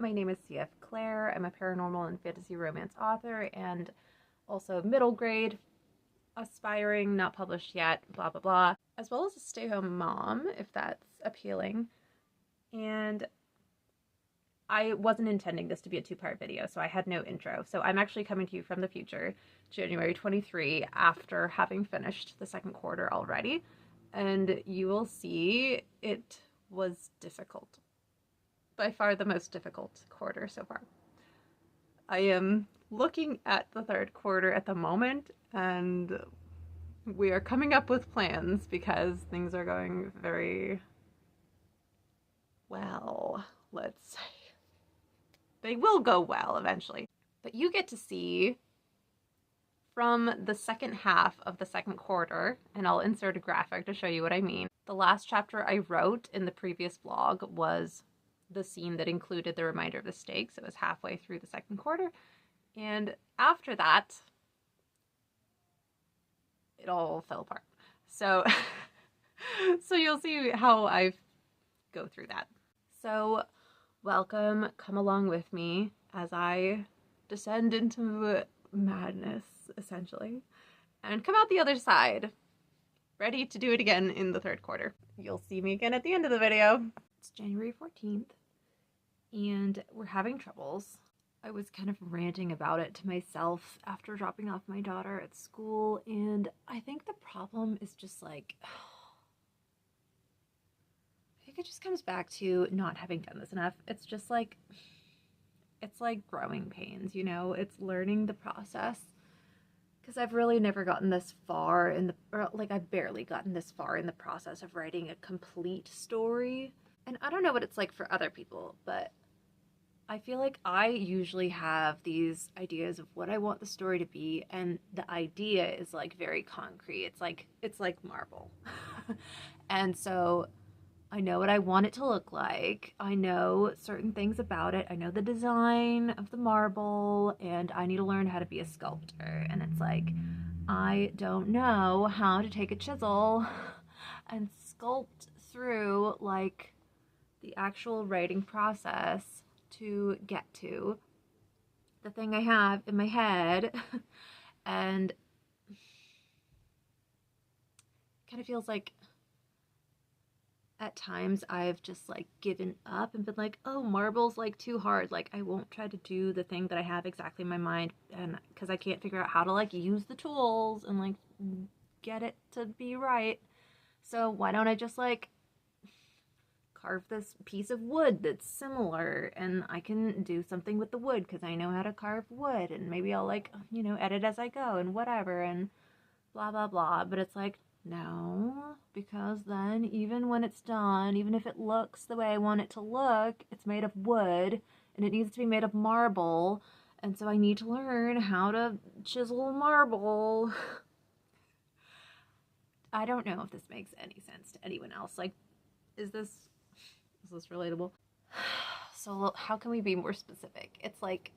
my name is CF Claire. I'm a paranormal and fantasy romance author and also middle grade, aspiring, not published yet, blah, blah, blah, as well as a stay-home mom, if that's appealing. And I wasn't intending this to be a two-part video, so I had no intro. So I'm actually coming to you from the future, January 23, after having finished the second quarter already. And you will see it was difficult. By far the most difficult quarter so far. I am looking at the third quarter at the moment, and we are coming up with plans because things are going very well, let's say. They will go well eventually. But you get to see from the second half of the second quarter, and I'll insert a graphic to show you what I mean. The last chapter I wrote in the previous vlog was the scene that included the reminder of the stakes. It was halfway through the second quarter. And after that, it all fell apart. So, so you'll see how I go through that. So welcome, come along with me as I descend into madness, essentially, and come out the other side, ready to do it again in the third quarter. You'll see me again at the end of the video. It's January 14th, and we're having troubles. I was kind of ranting about it to myself after dropping off my daughter at school, and I think the problem is just like, I think it just comes back to not having done this enough. It's just like, it's like growing pains, you know? It's learning the process. Because I've really never gotten this far in the, or like I've barely gotten this far in the process of writing a complete story. And I don't know what it's like for other people, but I feel like I usually have these ideas of what I want the story to be, and the idea is like very concrete. It's like marble. And so I know what I want it to look like. I know certain things about it. I know the design of the marble, and I need to learn how to be a sculptor. And it's like, I don't know how to take a chisel and sculpt through like the actual writing process to get to the thing I have in my head. And it kind of feels like at times I've just like given up and been like, oh, marble's like too hard. Like I won't try to do the thing that I have exactly in my mind, and because I can't figure out how to like use the tools and like get it to be right. So why don't I just like carve this piece of wood that's similar, and I can do something with the wood because I know how to carve wood, and maybe I'll like, you know, edit as I go and whatever and blah blah blah. But it's like, no, because then even when it's done, even if it looks the way I want it to look, it's made of wood and it needs to be made of marble, and so I need to learn how to chisel marble. I don't know if this makes any sense to anyone else. Like, is this relatable? So how can we be more specific? It's like,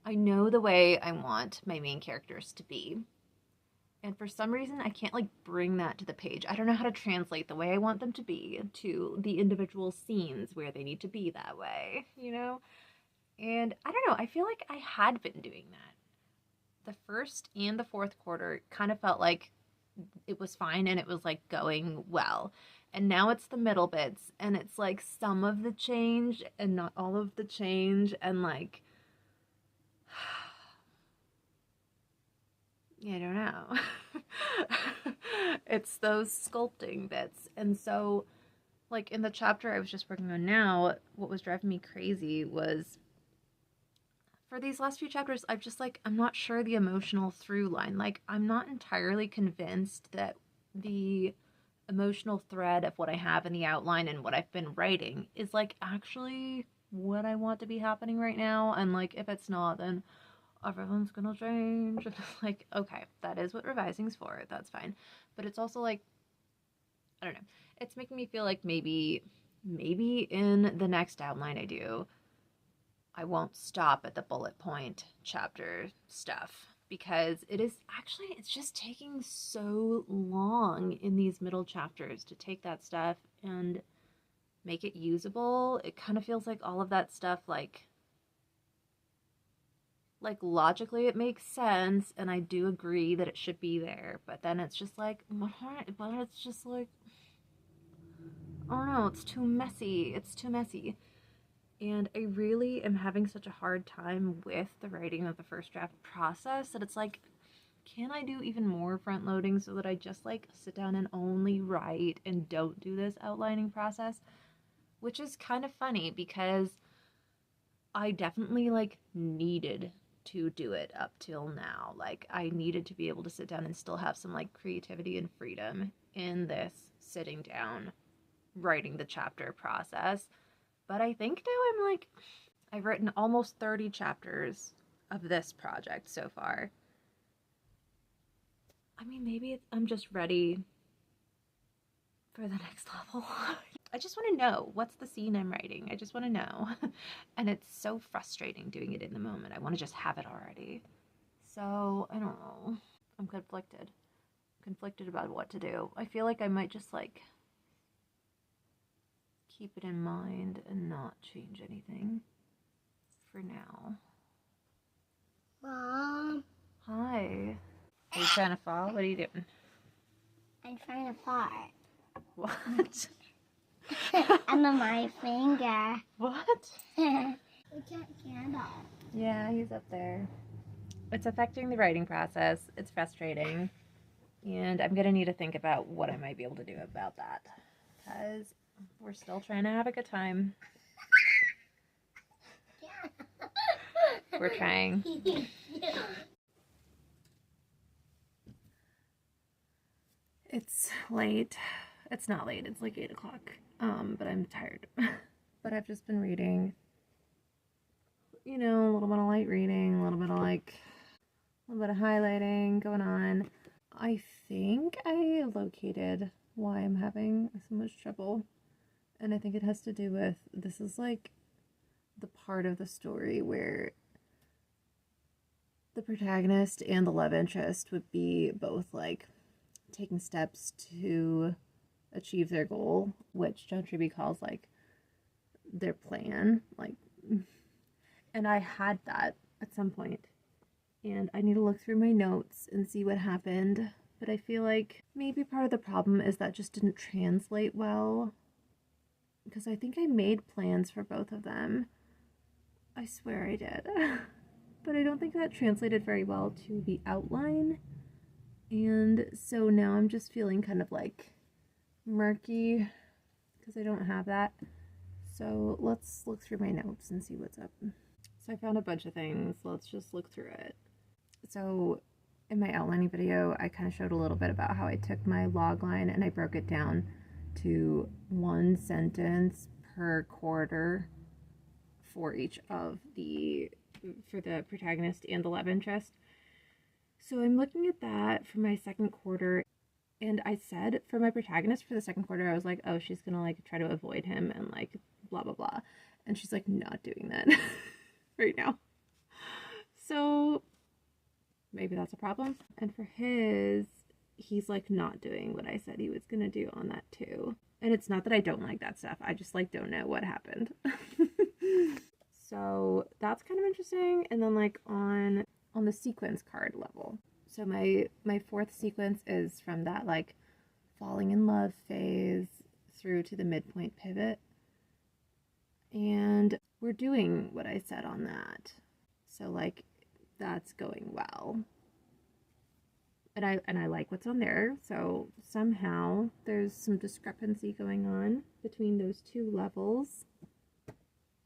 I know the way I want my main characters to be, and for some reason I can't like bring that to the page. I don't know how to translate the way I want them to be to the individual scenes where they need to be that way, you know? And I don't know, I feel like I had been doing that. The first and the fourth quarter kind of felt like it was fine and it was like going well. And now it's the middle bits, and it's like some of the change and not all of the change, and like, I don't know. It's those sculpting bits. And so, like in the chapter I was just working on now, what was driving me crazy was, for these last few chapters, I'm not sure the emotional through line. Like, I'm not entirely convinced that the emotional thread of what I have in the outline and what I've been writing is like actually what I want to be happening right now. And like, if it's not, then everyone's gonna change. And it's like, okay, that is what revising's for. That's fine. But it's also like, I don't know. It's making me feel like maybe in the next outline I do, I won't stop at the bullet point chapter stuff, because it's just taking so long in these middle chapters to take that stuff and make it usable. It kind of feels like all of that stuff like like logically it makes sense and I do agree that it should be there, but then it's just like, but it's just like, I don't know, it's too messy. It's too messy. And I really am having such a hard time with the writing of the first draft process that it's like, can I do even more front loading so that I just like sit down and only write and don't do this outlining process? Which is kind of funny because I definitely like needed to do it up till now. Like I needed to be able to sit down and still have some like creativity and freedom in this sitting down writing the chapter process. But I think now I'm like, I've written almost 30 chapters of this project so far. I mean, maybe I'm just ready for the next level. I just want to know what's the scene I'm writing. I just want to know. And it's so frustrating doing it in the moment. I want to just have it already. So, I don't know. I'm conflicted. Conflicted about what to do. I feel like I might just like keep it in mind and not change anything for now. Mom. Hi. Are you trying to fall? What are you doing? I'm trying to fart. What? On my finger. What? We can't candle. Yeah, he's up there. It's affecting the writing process. It's frustrating. And I'm going to need to think about what I might be able to do about that. Because we're still trying to have a good time. We're trying. It's late. It's not late. It's like 8 o'clock. But I'm tired. But I've just been reading. You know, a little bit of light reading, a little bit of highlighting going on. I think I located why I'm having so much trouble. And I think it has to do with, this is like the part of the story where the protagonist and the love interest would be both like taking steps to achieve their goal, which John Truby calls like their plan. Like, and I had that at some point. And I need to look through my notes and see what happened. But I feel like maybe part of the problem is that just didn't translate well. Because I think I made plans for both of them. I swear I did. But I don't think that translated very well to the outline. And so now I'm just feeling kind of like murky because I don't have that. So let's look through my notes and see what's up. So I found a bunch of things. Let's just look through it. So in my outlining video, I kind of showed a little bit about how I took my log line and I broke it down to one sentence per quarter for each of for the protagonist and the love interest. So I'm looking at that for my second quarter, and I said for my protagonist for the second quarter, I was like, oh, she's gonna like try to avoid him and like blah blah blah, and she's like not doing that right now. So maybe that's a problem. And for his, he's like not doing what I said he was gonna do on that too. And it's not that I don't like that stuff, I just like don't know what happened. So that's kind of interesting. And then like on the sequence card level, so my fourth sequence is from that like falling in love phase through to the midpoint pivot, and we're doing what I said on that. So like that's going well, and I like what's on there. So somehow there's some discrepancy going on between those two levels.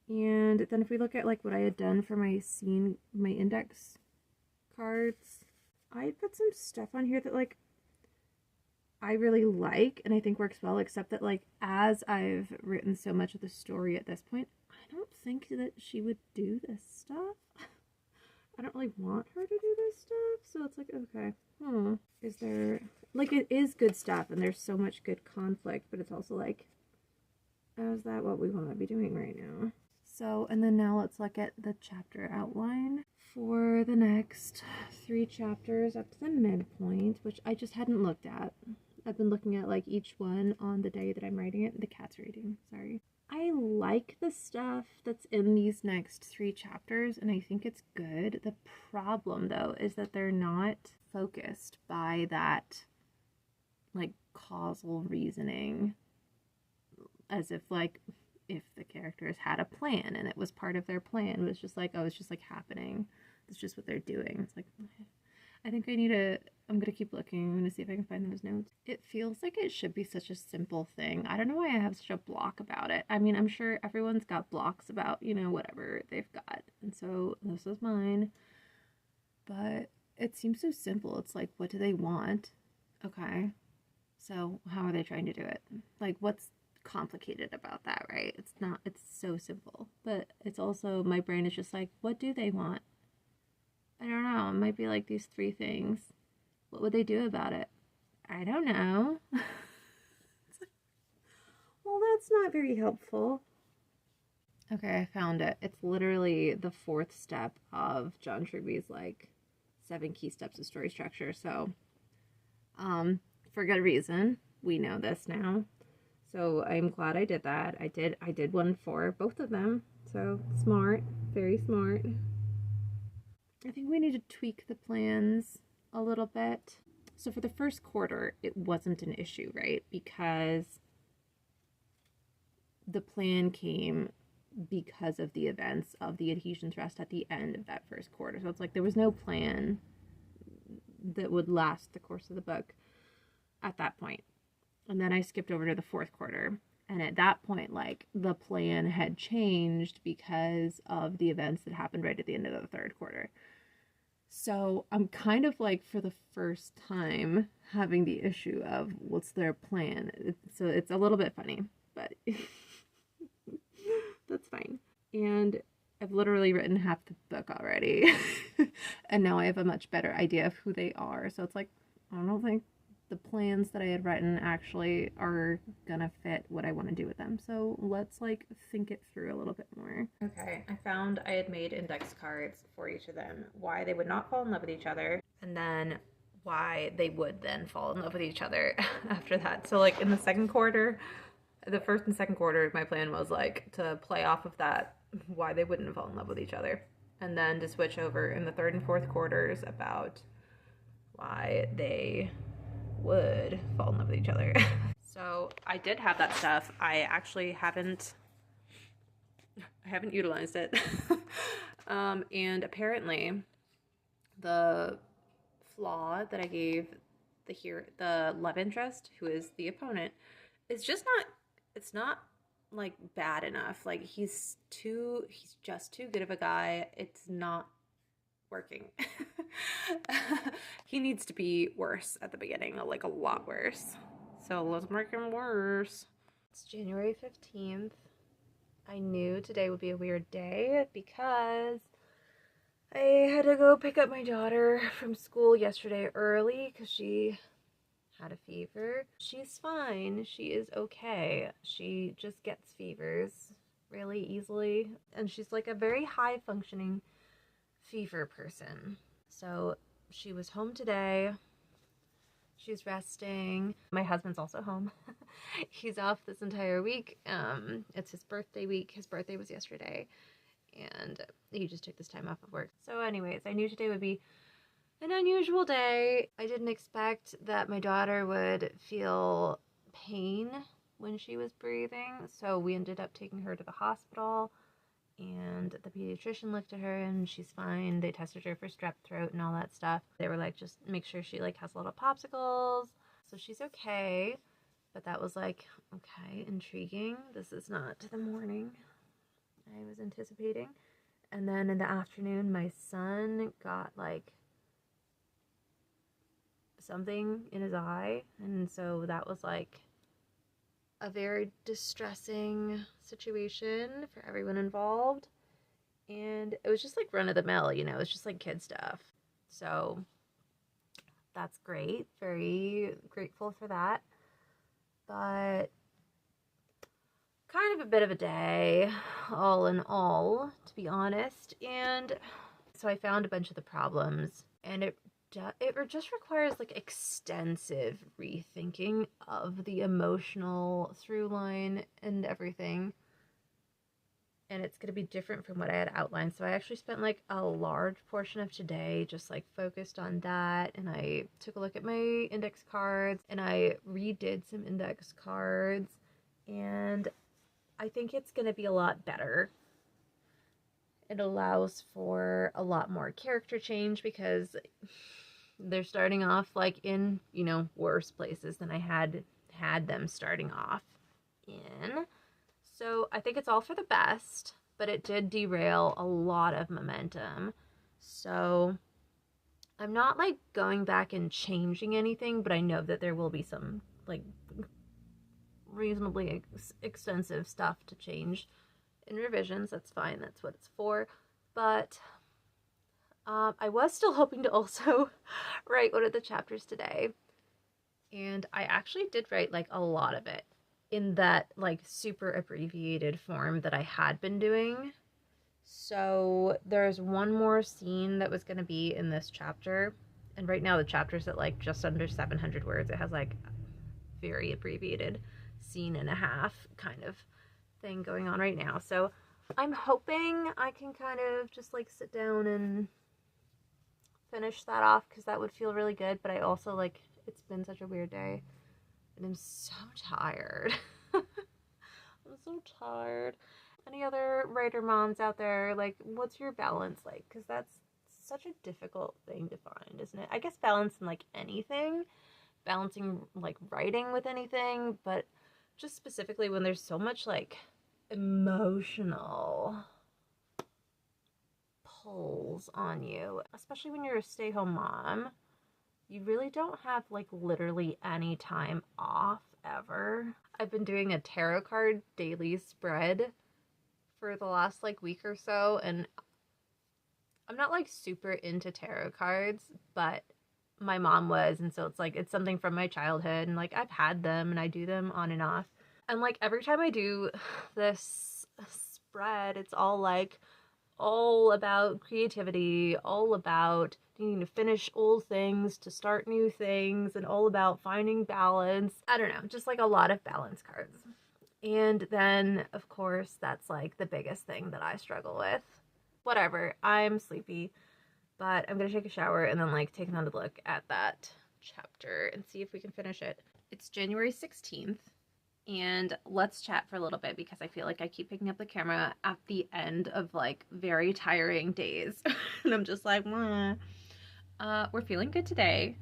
And then if we look at like what I had done for my scene, my index cards, I put some stuff on here that like I really like and I think works well, except that like as I've written so much of the story at this point, I don't think that she would do this stuff. I don't really want her to do this stuff, so it's like, okay, is there, like, it is good stuff and there's so much good conflict, but it's also like, is that what we want to be doing right now? So, and then now let's look at the chapter outline for the next 3 chapters up to the midpoint, which I just hadn't looked at. I've been looking at like each one on the day that I'm writing it. The cat's reading, sorry. I like the stuff that's in these next 3 chapters, and I think it's good. The problem, though, is that they're not focused by that, like, causal reasoning, as if, like, if the characters had a plan and it was part of their plan. It was just like, oh, it's just, like, happening. It's just what they're doing. It's like, I think I'm gonna keep looking. I'm gonna see if I can find those notes. It feels like it should be such a simple thing. I don't know why I have such a block about it. I mean, I'm sure everyone's got blocks about, you know, whatever they've got. And so this is mine. But it seems so simple. It's like, what do they want? Okay. So how are they trying to do it? Like, what's complicated about that, right? It's so simple. But it's also, my brain is just like, what do they want? I don't know. It might be like these 3 things. What would they do about it? I don't know. Well, that's not very helpful. Okay, I found it. It's literally the 4th step of John Truby's, like, 7 key steps of story structure. So, for good reason. We know this now. So I'm glad I did that. I did one for both of them. So smart, very smart. I think we need to tweak the plans a little bit. So for the first quarter, it wasn't an issue, right? Because the plan came because of the events of the adhesion thrust at the end of that first quarter. So it's like there was no plan that would last the course of the book at that point. And then I skipped over to the 4th quarter. And at that point, like, the plan had changed because of the events that happened right at the end of the 3rd quarter. So I'm kind of, like, for the first time having the issue of what's their plan. So it's a little bit funny, but that's fine. And I've literally written half the book already. And now I have a much better idea of who they are. So it's like, I don't think the plans that I had written actually are gonna fit what I want to do with them. So let's, like, think it through a little bit more. Okay, I found I had made index cards for each of them, why they would not fall in love with each other, and then why they would then fall in love with each other after that. So, like, in the 2nd quarter, the 1st and 2nd quarter, my plan was, like, to play off of that, why they wouldn't fall in love with each other, and then to switch over in the 3rd and 4th quarters about why they would fall in love with each other. So I did have that stuff. I actually haven't utilized it. And apparently the flaw that I gave the love interest, who is the opponent, is just not, it's not, like, bad enough. Like, he's just too good of a guy. It's not working. He needs to be worse at the beginning, like, a lot worse. So let's make him worse. It's January 15th. I knew today would be a weird day because I had to go pick up my daughter from school yesterday early because she had a fever. She's fine. She is okay. She just gets fevers really easily. And she's, like, a very high functioning fever person. So she was home today. She's resting. My husband's also home. He's off this entire week. It's his birthday week. His birthday was yesterday, and he just took this time off of work. So anyways, I knew today would be an unusual day. I didn't expect that my daughter would feel pain when she was breathing, so we ended up taking her to the hospital. And the pediatrician looked at her and she's fine. They tested her for strep throat and all that stuff. They were like, just make sure she, like, has little popsicles. So she's okay. But that was like, okay, intriguing. This is not the morning I was anticipating. And then in the afternoon, my son got, like, something in his eye. And so that was, like, a very distressing situation for everyone involved. And it was just, like, run-of-the-mill, you know, it's just, like, kid stuff. So that's great. Very grateful for that. But kind of a bit of a day, all in all, to be honest. And so I found a bunch of the problems, and it just requires, like, extensive rethinking of the emotional through line and everything. and it's going to be different from what I had outlined. So I actually spent like a large portion of today just like focused on that, and I took a look at my index cards and I redid some index cards, and I think it's going to be a lot better. It allows for a lot more character change because they're starting off like in, you know, worse places than I had them starting off in. So I think it's all for the best, but it did derail a lot of momentum. So I'm not like going back and changing anything, but I know that there will be some like reasonably extensive stuff to change in revisions. That's fine. That's what it's for. But I was still hoping to also write one of the chapters today. And I actually did write like a lot of it in that like super abbreviated form that I had been doing. So there's one more scene that was going to be in this chapter. And right now the chapter's at like just under 700 words. It has like very abbreviated scene and a half kind of thing going on right now. So I'm hoping I can kind of just like sit down and finish that off because that would feel really good. But I also like, it's been such a weird day and I'm so tired. I'm so tired. Any other writer moms out there, like, what's your balance like? Because that's such a difficult thing to find, isn't it? I guess balance in like anything, balancing like writing with anything, but just specifically when there's so much like emotional pulls on you, especially when you're a stay-home mom. You really don't have like literally any time off ever. I've been doing a tarot card daily spread for the last like week or so, and I'm not like super into tarot cards, but my mom was, and so it's like it's something from my childhood, and like I've had them and I do them on and off. And like every time I do this spread, it's all about creativity, all about needing to finish old things to start new things, and all about finding balance. I don't know, just like a lot of balance cards. And then, of course, that's like the biggest thing that I struggle with. Whatever, I'm sleepy, but I'm gonna take a shower and then like take another look at that chapter and see if we can finish it. It's January 16th. And let's chat for a little bit because I feel like I keep picking up the camera at the end of like very tiring days. And I'm just like, we're feeling good today.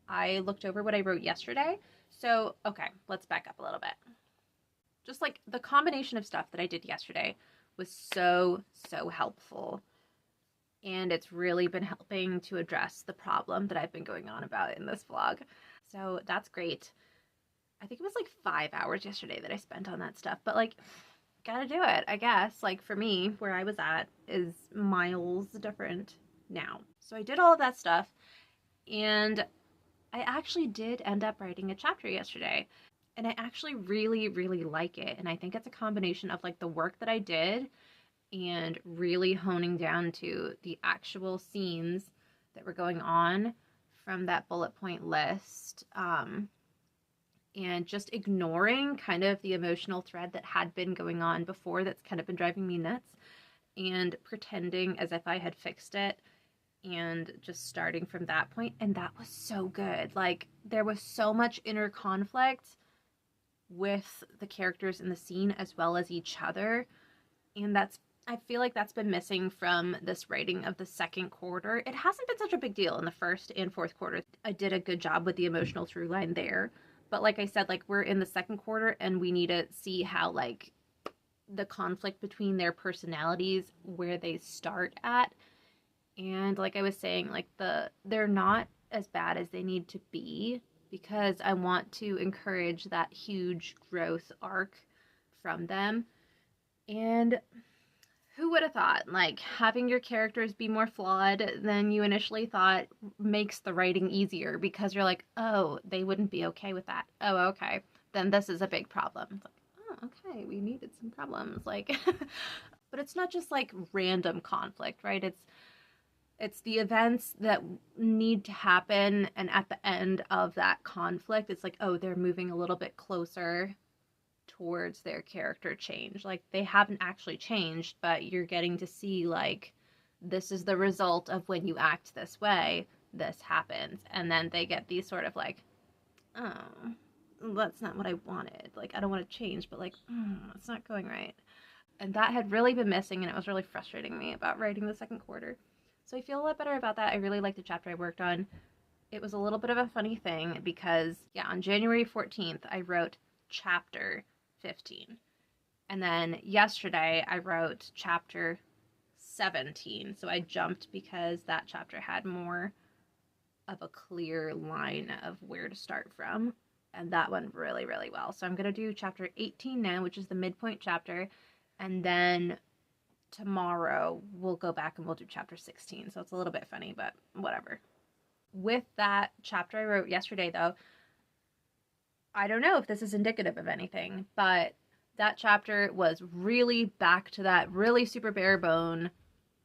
I looked over what I wrote yesterday. So, okay, let's back up a little bit. Just like the combination of stuff that I did yesterday was so helpful. And it's really been helping to address the problem that I've been going on about in this vlog. So that's great. I think it was like 5 hours yesterday that I spent on that stuff, but like, gotta do it, I guess. Like for me, where I was at is miles different now. So I did all of that stuff, and I actually did end up writing a chapter yesterday, and I actually really like it. And I think it's a combination of like the work that I did and really honing down to the actual scenes that were going on from that bullet point list. And just ignoring kind of the emotional thread that had been going on before that's kind of been driving me nuts, and pretending as if I had fixed it and just starting from that point. And that was so good. Like there was so much inner conflict with the characters in the scene as well as each other. And I feel like that's been missing from this writing of the second quarter. It hasn't been such a big deal in the first and fourth quarter. I did a good job with the emotional through line there. But like I said, like we're in the second quarter and we need to see how like the conflict between their personalities, where they start at. And like I was saying, like they're not as bad as they need to be, because I want to encourage that huge growth arc from them. And who would have thought, like, having your characters be more flawed than you initially thought makes the writing easier, because you're like, oh, they wouldn't be okay with that. Oh, okay. Then this is a big problem. It's like, oh, okay, we needed some problems. Like, but it's not just like random conflict, right? It's the events that need to happen, and at the end of that conflict, it's like, oh, they're moving a little bit closer towards their character change. Like, they haven't actually changed, but you're getting to see, like, this is the result of when you act this way, this happens. And then they get these sort of like, oh, that's not what I wanted. Like, I don't want to change, but like, it's not going right. And that had really been missing, and it was really frustrating me about writing the second quarter. So I feel a lot better about that. I really liked the chapter I worked on. It was a little bit of a funny thing because, yeah, on January 14th, I wrote chapter 15. And then yesterday, I wrote chapter 17. So I jumped because that chapter had more of a clear line of where to start from. And that went really, really well. So I'm going to do chapter 18 now, which is the midpoint chapter. And then tomorrow we'll go back and we'll do chapter 16. So it's a little bit funny, but whatever. With that chapter I wrote yesterday, though, I don't know if this is indicative of anything, but that chapter was really back to that really super bare bone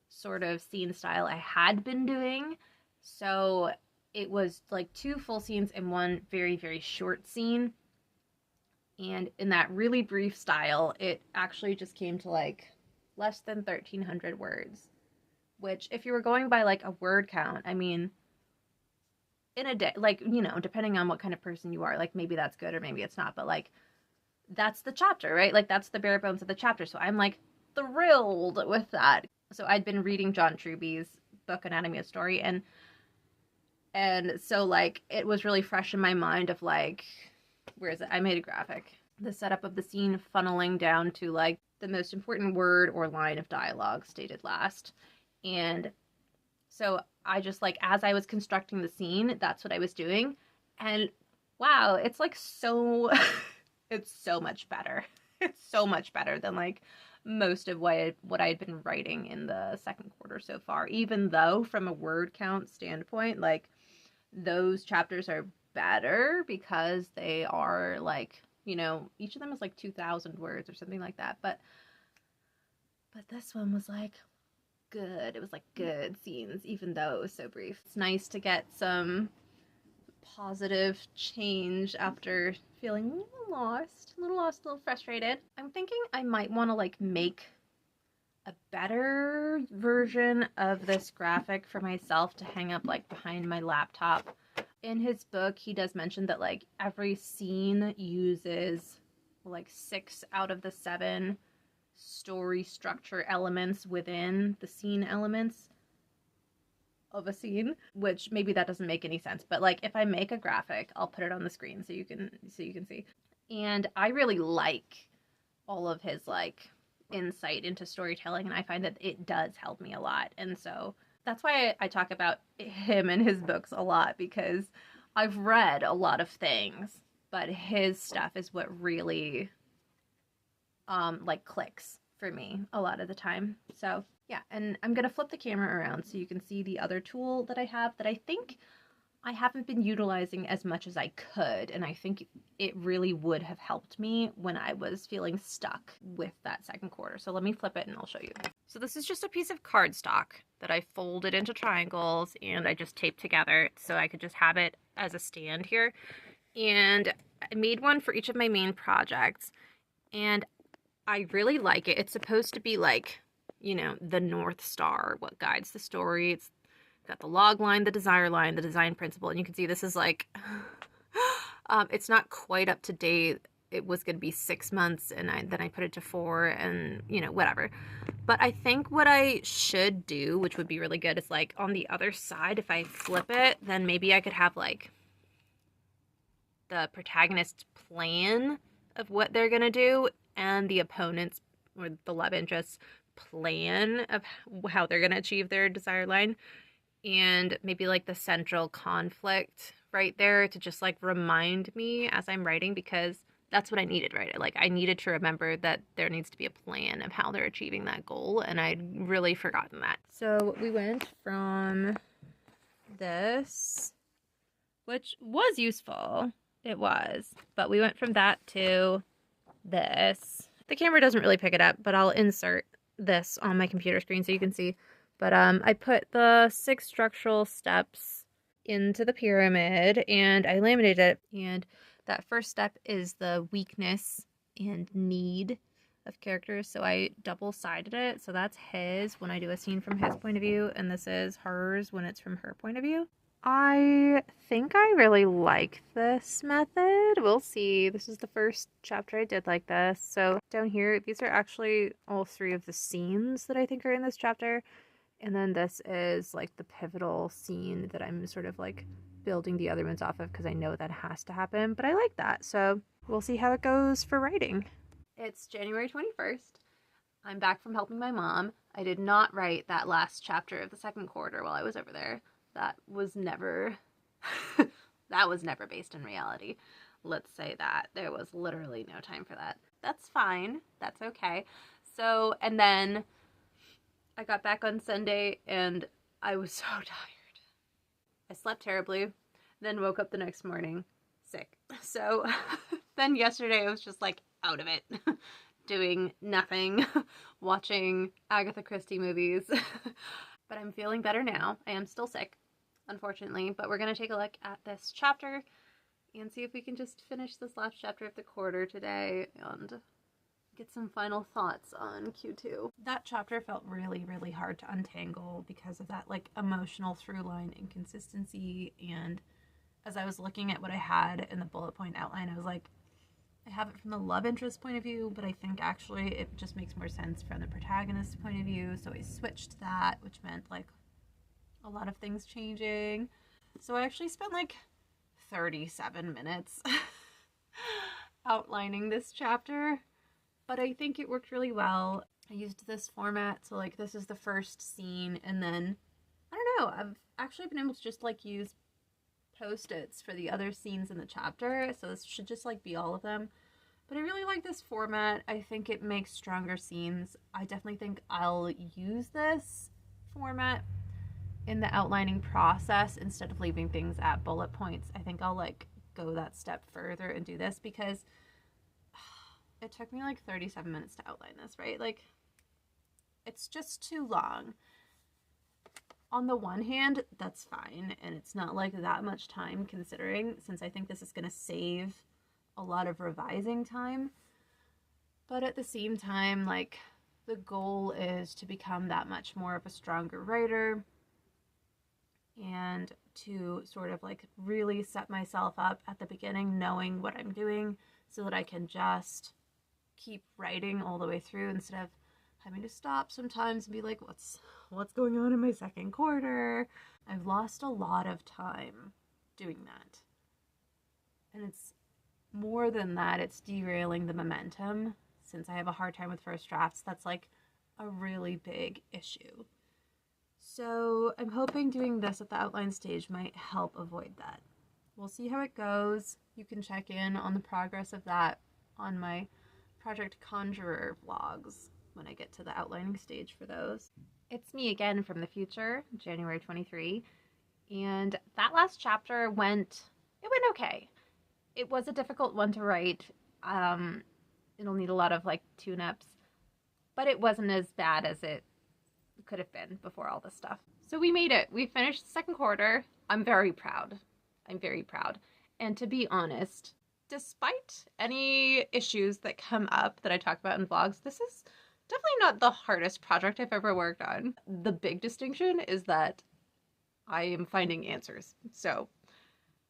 sort of scene style I had been doing. So it was like 2 full scenes and 1 very, very short scene. And in that really brief style, it actually just came to like less than 1,300 words. Which, if you were going by like a word count, I mean, in a day, like, you know, depending on what kind of person you are, like maybe that's good or maybe it's not. But like, that's the chapter, right? Like, that's the bare bones of the chapter. So I'm like thrilled with that. So I'd been reading John Truby's book, Anatomy of Story, and so like it was really fresh in my mind of like, where is it? I made a graphic. The setup of the scene funneling down to like the most important word or line of dialogue stated last. And so I just like, as I was constructing the scene, that's what I was doing. And wow, it's like so, it's so much better. It's so much better than like most of what I had been writing in the second quarter so far. Even though from a word count standpoint, like those chapters are better because they are like, you know, each of them is like 2,000 words or something like that. But this one was like good. It was like good scenes, even though it was so brief. It's nice to get some positive change after feeling a little lost, a little frustrated. I'm thinking I might want to like make a better version of this graphic for myself to hang up like behind my laptop. In his book, he does mention that like every scene uses like 6 out of the 7 story structure elements within the scene elements of a scene, which maybe that doesn't make any sense, but like if I make a graphic, I'll put it on the screen so you can see. And I really like all of his like insight into storytelling, and I find that it does help me a lot. And so that's why I talk about him and his books a lot, because I've read a lot of things, but his stuff is what really like clicks for me a lot of the time. So yeah, and I'm gonna flip the camera around so you can see the other tool that I have that I think I haven't been utilizing as much as I could, and I think it really would have helped me when I was feeling stuck with that second quarter. So let me flip it and I'll show you. So this is just a piece of cardstock that I folded into triangles and I just taped together so I could just have it as a stand here. And I made one for each of my main projects, and I really like it. It's supposed to be like, you know, the North Star, what guides the story. It's got the log line, the desire line, the design principle, and you can see this is like, it's not quite up to date. It was going to be 6 months, and then I put it to 4, and you know, whatever. But I think what I should do, which would be really good, is like on the other side, if I flip it, then maybe I could have like the protagonist's plan of what they're going to do and the opponent's or the love interest's plan of how they're going to achieve their desire line. And maybe like the central conflict right there to just like remind me as I'm writing, because that's what I needed, right? Like I needed to remember that there needs to be a plan of how they're achieving that goal, and I'd really forgotten that. So we went from this, which was useful, it was, but we went from that to this. The camera doesn't really pick it up, but I'll insert this on my computer screen so you can see. But I put the 6 structural steps into the pyramid and I laminated it. And that first step is the weakness and need of characters. So I double-sided it. So that's his when I do a scene from his point of view, and this is hers when it's from her point of view. I think I really like this method. We'll see. This is the first chapter I did like this. So down here, these are actually all 3 of the scenes that I think are in this chapter. And then this is like the pivotal scene that I'm sort of like building the other ones off of because I know that has to happen. But I like that. So we'll see how it goes for writing. It's January 21st. I'm back from helping my mom. I did not write that last chapter of the second quarter while I was over there. That was never based in reality. Let's say that. There was literally no time for that. That's fine. That's okay. So, and then I got back on Sunday and I was so tired. I slept terribly, then woke up the next morning sick. So then yesterday I was just like out of it, doing nothing, watching Agatha Christie movies. But I'm feeling better now. I am still sick, unfortunately, but we're going to take a look at this chapter and see if we can just finish this last chapter of the quarter today and get some final thoughts on Q2. That chapter felt really, really hard to untangle because of that like emotional through line inconsistency. And as I was looking at what I had in the bullet point outline, I was like, I have it from the love interest point of view, but I think actually it just makes more sense from the protagonist's point of view. So I switched that, which meant like a lot of things changing. So I actually spent like 37 minutes outlining this chapter, but I think it worked really well. I used this format, so like this is the first scene, and then I don't know, I've actually been able to just like use Post-its for the other scenes in the chapter, so this should just like be all of them. But I really like this format. I think it makes stronger scenes. I definitely think I'll use this format in the outlining process instead of leaving things at bullet points. I think I'll like go that step further and do this because it took me like 37 minutes to outline this, right? Like, it's just too long. On the one hand, that's fine, and it's not like that much time considering, since I think this is going to save a lot of revising time. But at the same time, like, the goal is to become that much more of a stronger writer and to sort of like really set myself up at the beginning knowing what I'm doing so that I can just keep writing all the way through instead of having to stop sometimes and be like, what's going on in my second quarter? I've lost a lot of time doing that. And it's more than that, it's derailing the momentum. Since I have a hard time with first drafts, that's like a really big issue. So I'm hoping doing this at the outline stage might help avoid that. We'll see how it goes. You can check in on the progress of that on my Project Conjurer vlogs when I get to the outlining stage for those. It's me again from the future, January 23, and that last chapter went okay. It was a difficult one to write. It'll need a lot of like tune-ups, but it wasn't as bad as it could have been before all this stuff. So we made it. We finished the second quarter. I'm very proud. And to be honest, despite any issues that come up that I talk about in vlogs, this is definitely not the hardest project I've ever worked on. The big distinction is that I am finding answers. So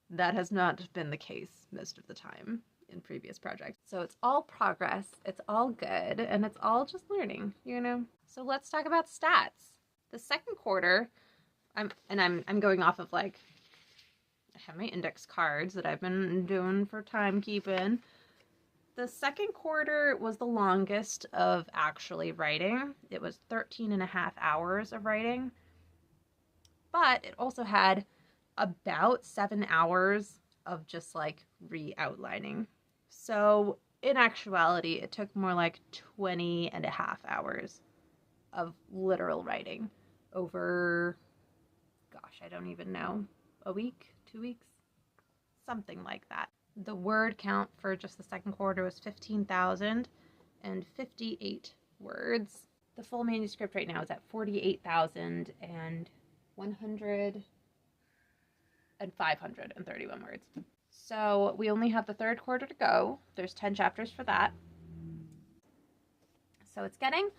that has not been the case most of the time in previous projects. So it's all progress, it's all good, and it's all just learning, you know? So let's talk about stats. The second quarter, I'm going off of like, I have my index cards that I've been doing for timekeeping. The second quarter was the longest of actually writing. It was 13.5 hours of writing, but it also had about 7 hours of just like re-outlining. So in actuality, it took more like 20.5 hours of literal writing over, gosh, I don't even know, a week, 2 weeks, something like that. The word count for just the second quarter was 15,058 words. The full manuscript right now is at 48,100 and 531 words. So we only have the third quarter to go. There's 10 chapters for that. So it's getting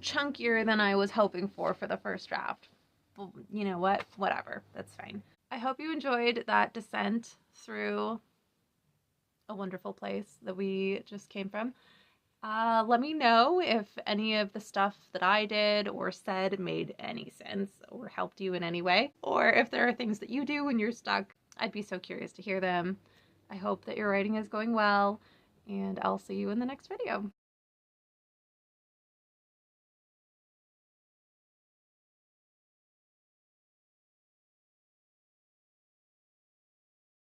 chunkier than I was hoping for the first draft. Well, you know what? Whatever. That's fine. I hope you enjoyed that descent through a wonderful place that we just came from. Let me know if any of the stuff that I did or said made any sense or helped you in any way, or if there are things that you do when you're stuck. I'd be so curious to hear them. I hope that your writing is going well, and I'll see you in the next video.